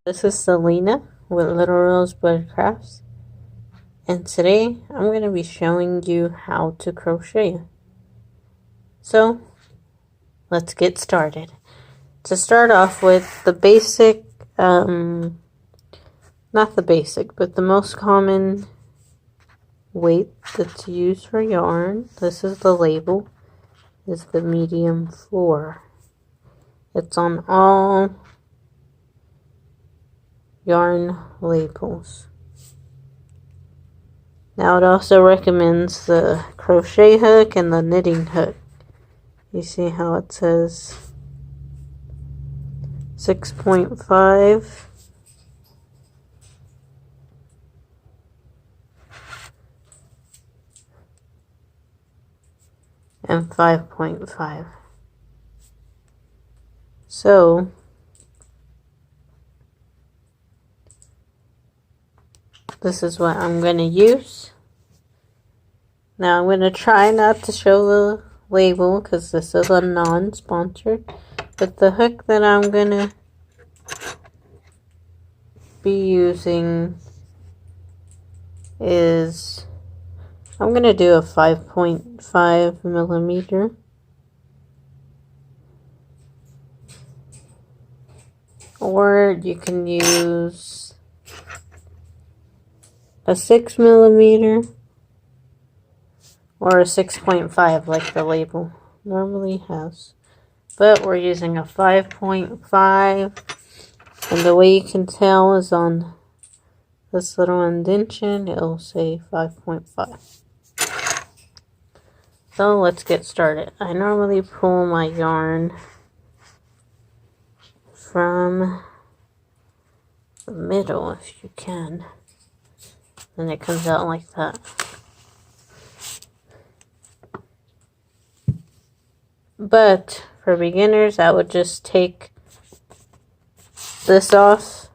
This is Selena with Little Rosebud Crafts, and today I'm going to be showing you how to crochet. So let's get started. To start off with, the basic, not the basic, but the most common weight that's used for yarn, this is the label, is the medium 4. It's on all yarn labels. Now it also recommends the crochet hook and the knitting hook. You see how it says 6.5 and 5.5. So this is what I'm going to use. Now I'm going to try not to show the label because this is a non-sponsored. But the hook that I'm going to be using is, I'm going to do a 5.5 millimeter. Or you can use a 6 millimeter or a 6.5 like the label normally has. But we're using a 5.5, and the way you can tell is on this little indentation, it'll say 5.5. So let's get started. I normally pull my yarn from the middle if you can, and it comes out like that. But for beginners, I would just take this off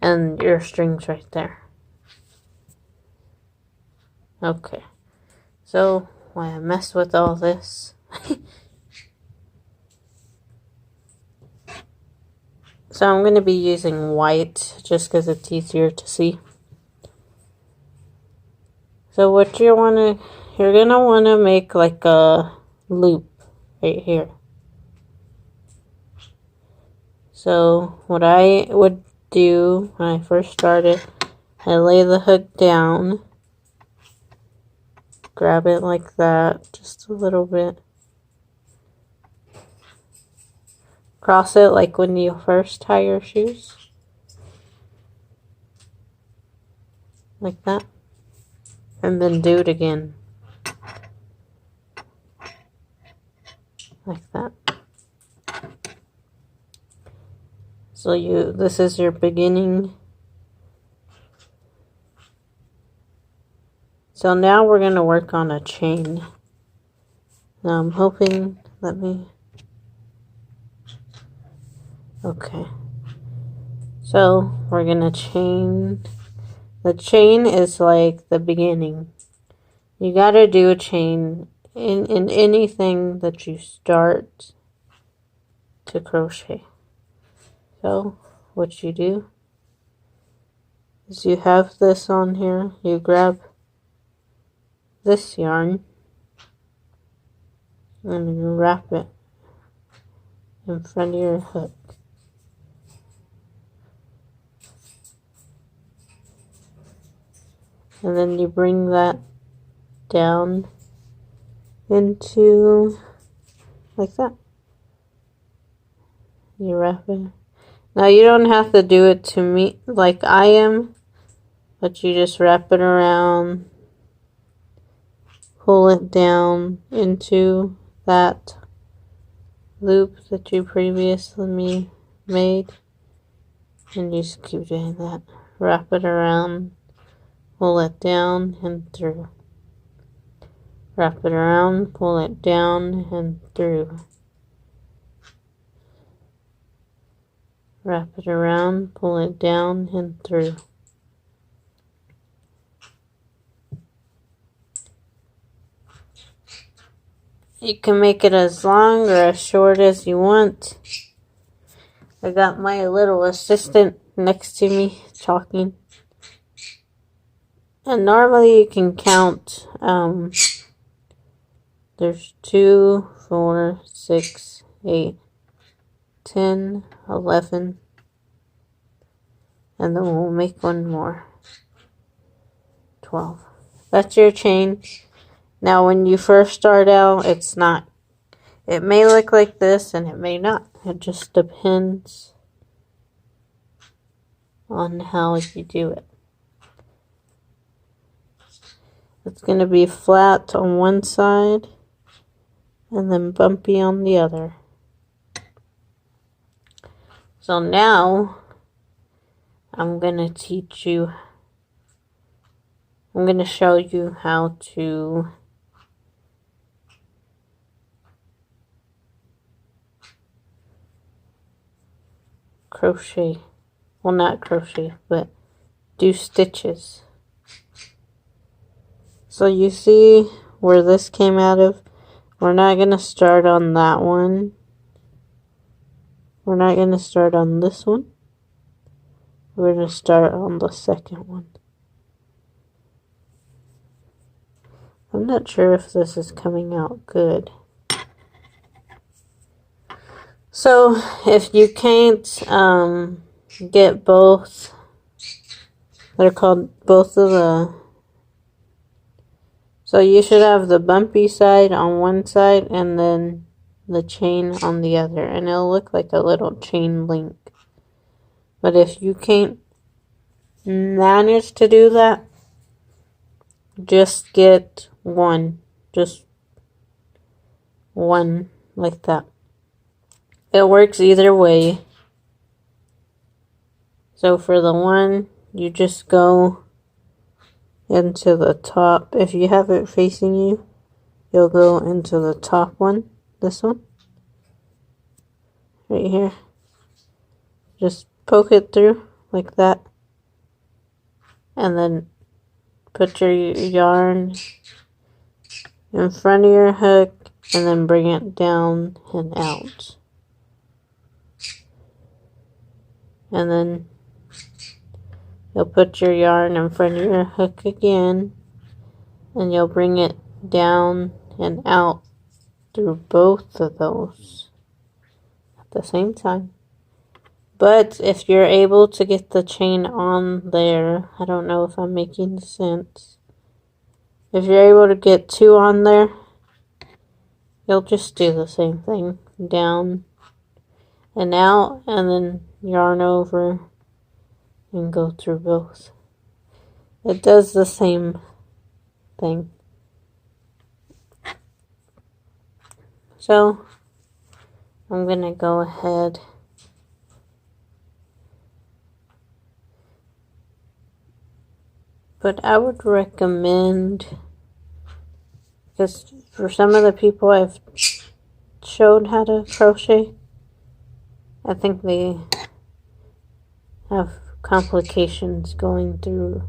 and your string's right there. Okay, so why I mess with all this? So I'm going to be using white just because it's easier to see. So what you're going to want to make like a loop right here. So what I would do when I first started, I lay the hook down, grab it like that, just a little bit. Cross it like when you first tie your shoes. Like that. And then do it again. Like that. So this is your beginning. So now we're going to work on a chain. Now I'm hoping, okay. So we're going to chain. The chain is like the beginning. You got to do a chain in anything that you start to crochet. So what you do is you have this on here. You grab this yarn and you wrap it in front of your hook. And then you bring that down into like that. You wrap it. Now you don't have to do it to me like I am, but you just wrap it around, pull it down into that loop that you previously made, and you just keep doing that. Wrap it around, pull it down and through. Wrap it around, pull it down and through. Wrap it around, pull it down and through. You can make it as long or as short as you want. I got my little assistant next to me talking. And normally you can count, there's 2, 4, 6, 8, 10, 11, and then we'll make one more. 12. That's your chain. Now when you first start out, it's not. It may look like this and it may not. It just depends on how you do it. It's going to be flat on one side and then bumpy on the other. So now I'm going to show you how to crochet. Well, not crochet, but do stitches. So you see where this came out of? We're not going to start on that one. We're not going to start on this one. We're going to start on the second one. I'm not sure if this is coming out good. So if you can't get both, they're called both of the, so you should have the bumpy side on one side and then the chain on the other, and it'll look like a little chain link. But if you can't manage to do that, just get one, just one like that. It works either way. So for the one, you just go into the top. If you have it facing you, you'll go into the top one, this one, right here. Just poke it through like that, and then put your yarn in front of your hook and then bring it down and out. And then you'll put your yarn in front of your hook again, and you'll bring it down and out through both of those at the same time. But if you're able to get the chain on there, I don't know if I'm making sense. If you're able to get two on there, you'll just do the same thing. Down and out, and then yarn over and go through both. It does the same thing. So I'm going to go ahead but I would recommend, because for some of the people I've showed how to crochet, I think they have complications going through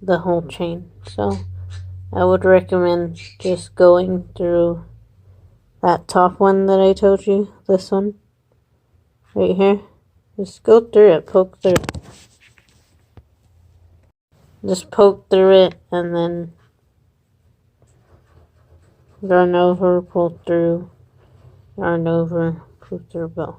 the whole chain. So I would recommend just going through that top one that I told you, this one, right here. Just go through it, poke through it. Just poke through it and then yarn over, pull through, yarn over, pull through both.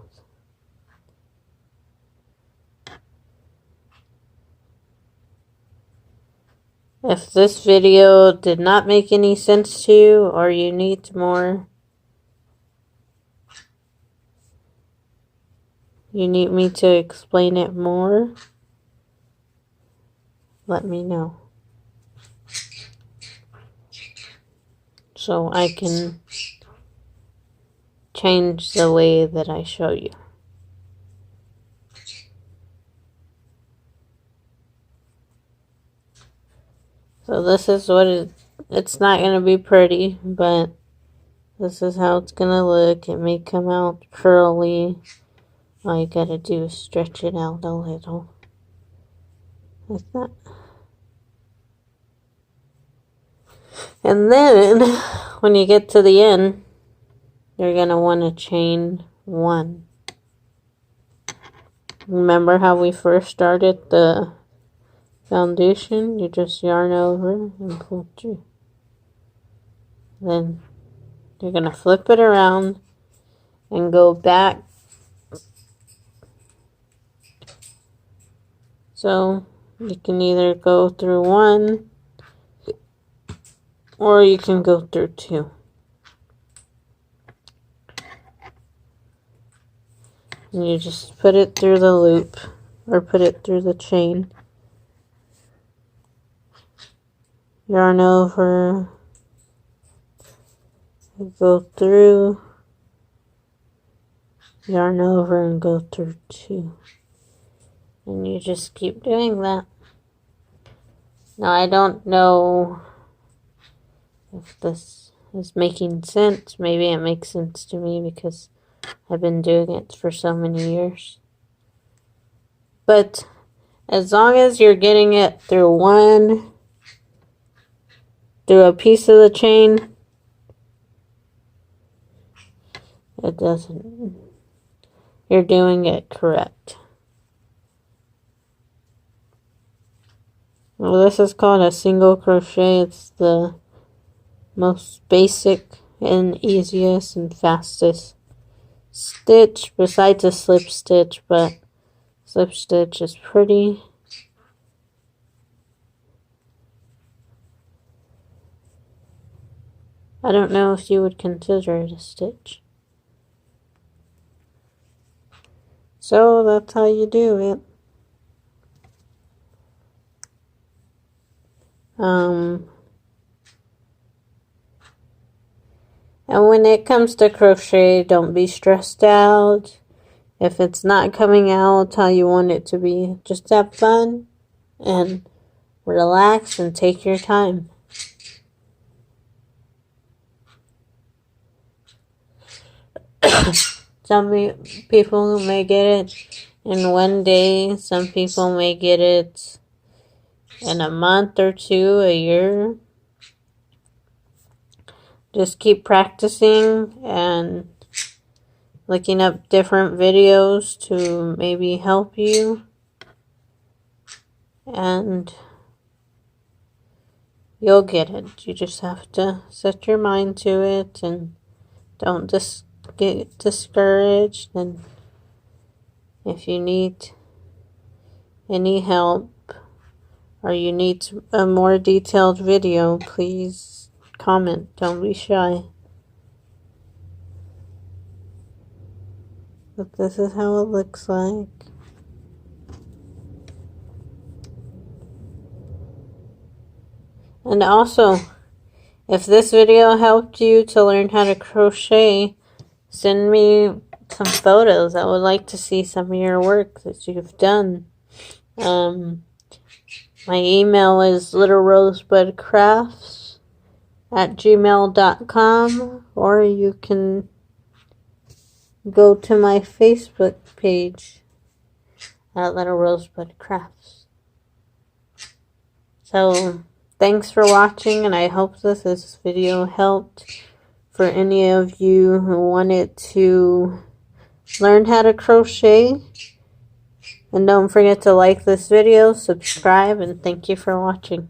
If this video did not make any sense to you, or you need more, you need me to explain it more, let me know, so I can change the way that I show you. So this is what it's not going to be pretty, but this is how it's going to look. It may come out curly. All you got to do is stretch it out a little, like that. And then, when you get to the end, you're going to want to chain one. Remember how we first started the foundation? You just yarn over and pull through. Then you're going to flip it around and go back. So you can either go through one or you can go through two. And you just put it through the loop or put it through the chain. Yarn over, go through, yarn over and go through two. And you just keep doing that. Now I don't know if this is making sense. Maybe it makes sense to me because I've been doing it for so many years. But as long as you're getting it through a piece of the chain, it doesn't, you're doing it correct. Well, this is called a single crochet. It's the most basic and easiest and fastest stitch besides a slip stitch, but slip stitch is pretty. I don't know if you would consider it a stitch. So that's how you do it. And when it comes to crochet, don't be stressed out. If it's not coming out how you want it to be, just have fun and relax and take your time. Some people may get it in one day. Some people may get it in a month or two, a year. Just keep practicing and looking up different videos to maybe help you. And you'll get it. You just have to set your mind to it and don't just get discouraged. And if you need any help or you need a more detailed video, please comment. Don't be shy. But this is how it looks like. And also, if this video helped you to learn how to crochet, send me some photos. I would like to see some of your work that you've done. My email is littlerosebudcrafts@gmail.com, or you can go to my Facebook page at Little Rosebud Crafts. So thanks for watching, and I hope this video helped for any of you who wanted to learn how to crochet. And don't forget to like this video, subscribe, and thank you for watching.